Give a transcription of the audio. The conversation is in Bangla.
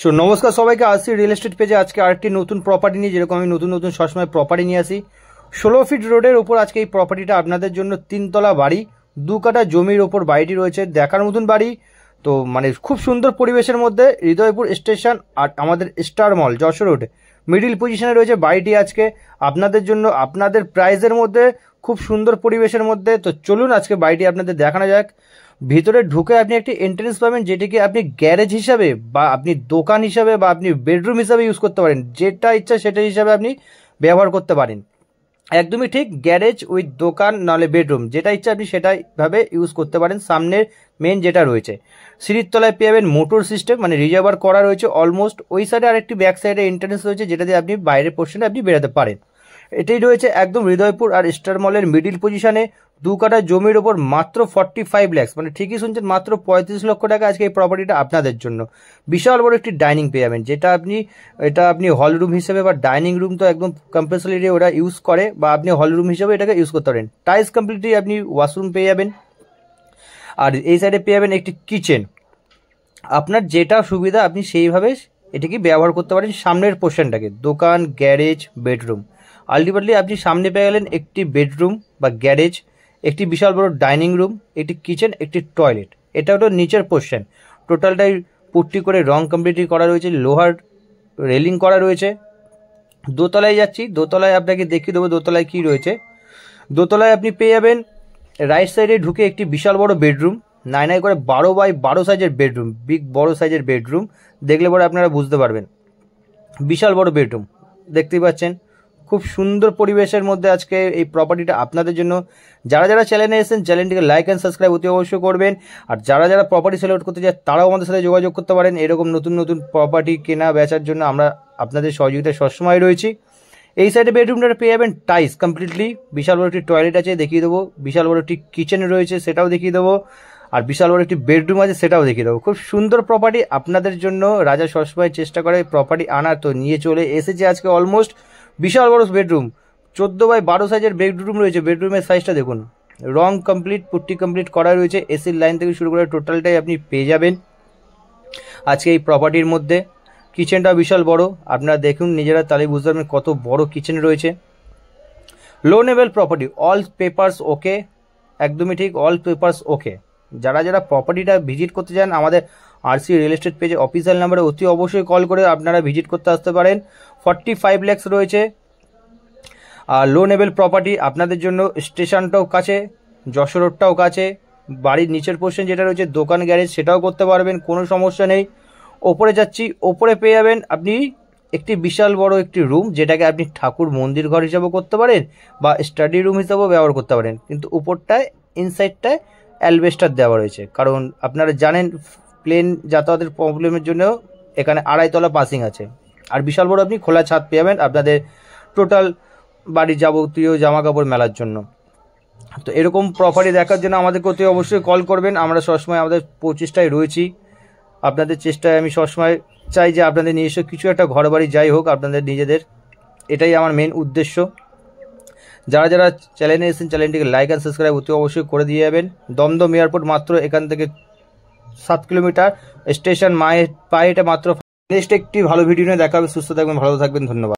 সো নমস্কার সবাইকে, আসছি রিয়েল এস্টেট পেজে আজকে আরেকটি নতুন প্রপার্টি নিয়ে। যেরকম আমি নতুন নতুন সবসময় প্রপার্টি নিয়ে আসি, 16 ফিট রোডের ওপর আজকে এই প্রপার্টিটা আপনাদের জন্য 3 তলা বাড়ি, 2 কাঠা জমির ওপর বাড়িটি রয়েছে। দেখার মতন বাড়ি, তো মানে খুব সুন্দর পরিবেশের মধ্যে, হৃদয়পুর স্টেশন আর আমাদের স্টার মল যশোর রোড মিডিল পজিশনে রয়েছে বাড়িটি আজকে আপনাদের জন্য, আপনাদের প্রাইসের মধ্যে, খুব সুন্দর পরিবেশের মধ্যে। তো চলুন আজকে বাড়িটি আপনাদের দেখানো যাক। ভিতরে ঢুকে আপনি একটি এন্ট্রেন্স পাবেন, যেটিকে আপনি গ্যারেজ হিসাবে বা আপনি দোকান হিসাবে বা আপনি বেডরুম হিসাবে ইউজ করতে পারেন। যেটা ইচ্ছা সেটা হিসাবে আপনি ব্যবহার করতে পারেন। একদমই ঠিক, গ্যারেজ উইথ দোকান নাহলে বেডরুম, যেটা ইচ্ছা আপনি সেটাইভাবে ইউজ করতে পারেন। সামনের মেন যেটা রয়েছে সিঁড়ির তলায় পেয়ে যাবেন মোটর সিস্টেম, মানে রিজার্ভার করা রয়েছে অলমোস্ট। ওই সাইডে আরেকটি ব্যাক সাইডে এন্ট্রেন্স রয়েছে, যেটা দিয়ে আপনি বাইরের পোর্শনে আপনি বেরোতে পারেন। এটাই রয়েছে একদম হৃদয়পুর আর স্টার মলের মিডিল পজিশনে, 2 কাঠা জমির ওপর মাত্র 45 ল্যাক্স, মানে ঠিকই শুনছেন, মাত্র 35 লক্ষ টাকা আজকে এই প্রপার্টিটা আপনাদের জন্য। বিশাল বড় একটি ডাইনিং পেয়ে যাবেন, যেটা আপনি হল রুম হিসেবে বা ডাইনিং রুম তো একদম কম্পালসারি ওরা ইউজ করে, বা আপনি হল রুম হিসেবে এটাকে ইউজ করতে পারেন। টাইলস কমপ্লিটলি আপনি ওয়াশরুম পেয়ে যাবেন, আর এই সাইডে পেয়ে যাবেন একটি কিচেন। আপনার যেটা সুবিধা আপনি সেইভাবে এটাকে ব্যবহার করতে পারেন। সামনের পোর্শনটাকে দোকান, গ্যারেজ, বেডরুম, আলটিমেটলি আপনি সামনে পেয়ে গেলেন একটি বেডরুম বা গ্যারেজ, একটি বিশাল বড় ডাইনিং রুম, একটি কিচেন, একটি টয়লেট। এটা হলো নিচের পোর্শন। টোটালটাই পুট্টি করে রং কমপ্লিটলি করা রয়েছে, লোহার রেলিং করা রয়েছে। দোতলায় যাচ্ছি, দোতলায় আপনাকে দেখিয়ে দেবো দোতলায় কি রয়েছে। দোতলায় আপনি পেয়ে যাবেন রাইট সাইডে ঢুকে একটি বিশাল বড় বেডরুম, 9 করে 12 বাই 12 সাইজের বেডরুম, বিগ বড় সাইজের বেডরুম। দেখলে পরে আপনারা বুঝতে পারবেন, বিশাল বড় বেডরুম দেখতেই পাচ্ছেন। খুব সুন্দর পরিবেশের মধ্যে আজকে এই প্রপার্টিটা আপনাদের জন্য। যারা যারা চ্যানেলে এসেছেন চ্যানেলটিকে লাইক অ্যান্ড সাবস্ক্রাইব অতি অবশ্যই করবেন। আর যারা যারা প্রপার্টি সিলেক্ট করতে চায় তারাও আমাদের সাথে যোগাযোগ করতে পারেন। এরকম নতুন নতুন প্রপার্টি কেনা বেচার জন্য আমরা আপনাদের সহযোগিতায় সবসময় রয়েছি। এই সাইডে বেডরুমটা পেয়ে যাবেন টাইলস কমপ্লিটলি, বিশাল বড় একটি টয়লেট আছে দেখিয়ে দেবো, বিশাল বড় একটি কিচেন রয়েছে সেটাও দেখিয়ে দেবো, আর বিশাল বড় একটি বেডরুম আছে সেটাও দেখিয়ে দেবো। খুব সুন্দর প্রপার্টি আপনাদের জন্য। রাজা সবসময় চেষ্টা করে প্রপার্টি আনার, তো নিয়ে চলে এসেছে আজকে অলমোস্ট। বিশাল বড় বেডরুম, 14 বাই 12 সাইজের বেডরুম রয়েছে। বেডরুমের সাইজটা দেখুন, রং কমপ্লিট, পুট্টি কমপ্লিট করা রয়েছে। এসির লাইন থেকে শুরু করে টোটালটাই আপনি পেয়ে যাবেন আজকে এই প্রপার্টির মধ্যে। কিচেনটা বিশাল বড়, আপনারা দেখুন নিজেরা, তাহলে বুঝতে পারবেন কত বড় কিচেন রয়েছে। Low level property, all papers ওকে, একদমই ঠিক, অল পেপারস ওকে। যারা যারা প্রপার্টিটা ভিজিট করতে চান আমাদের আরসি রিয়েল এস্টেট পেজে অফিসিয়াল নাম্বারে অতি অবশ্যই কল করে আপনারা ভিজিট করতে আসতে পারেন। 45 ল্যাক্স রয়েছে, আর লো লেভেল প্রপার্টি আপনাদের জন্য। স্টেশনটাও কাছে, যশোর রোডটাও কাছে, বাড়ির নিচের পোর্শন যেটা রয়েছে দোকান গ্যারেজ সেটাও করতে পারবেন, কোনো সমস্যা নেই। ওপরে যাচ্ছি, ওপরে পেয়ে যাবেন আপনি একটি বিশাল বড় একটি রুম, যেটাকে আপনি ঠাকুর মন্দির ঘর হিসাবেও করতে পারেন বা স্টাডি রুম হিসাবেও ব্যবহার করতে পারেন। কিন্তু উপরটায় ইনসাইডটায় অ্যালবেস্টার দেওয়া রয়েছে, কারণ আপনারা জানেন প্লেন যাতায়াতের প্রবলেমের জন্য এখানে 2.5 তলা পাসিং আছে। আর বিশাল বড় আপনি খোলা ছাদ পেয়ে যাবেন আপনাদের টোটাল বাড়ির যাবতীয় জামা কাপড় মেলার জন্য। তো এরকম প্রপার্টি দেখার জন্য আমাদেরকে অতি অবশ্যই কল করবেন। আমরা সবসময় আমাদের প্রচেষ্টায় রয়েছি, আপনাদের চেষ্টায় আমি সবসময় চাই যে আপনাদের নিজস্ব কিছু একটা ঘর বাড়ি যাই হোক আপনাদের নিজেদের, এটাই আমার মেন উদ্দেশ্য। যারা যারা চ্যানেলে এসেছেন চ্যানেলটিকে লাইক অ্যান্ড সাবস্ক্রাইব অতি অবশ্যই করে দিয়ে যাবেন। দমদম এয়ারপোর্ট মাত্র এখান থেকে 7 কিলোমিটার, স্টেশন পায়ে হেঁটে মাত্র। নেক্সট একটি ভালো ভিডিও নিয়ে দেখা হবে। সুস্থ থাকবেন, ভালো থাকবেন, ধন্যবাদ।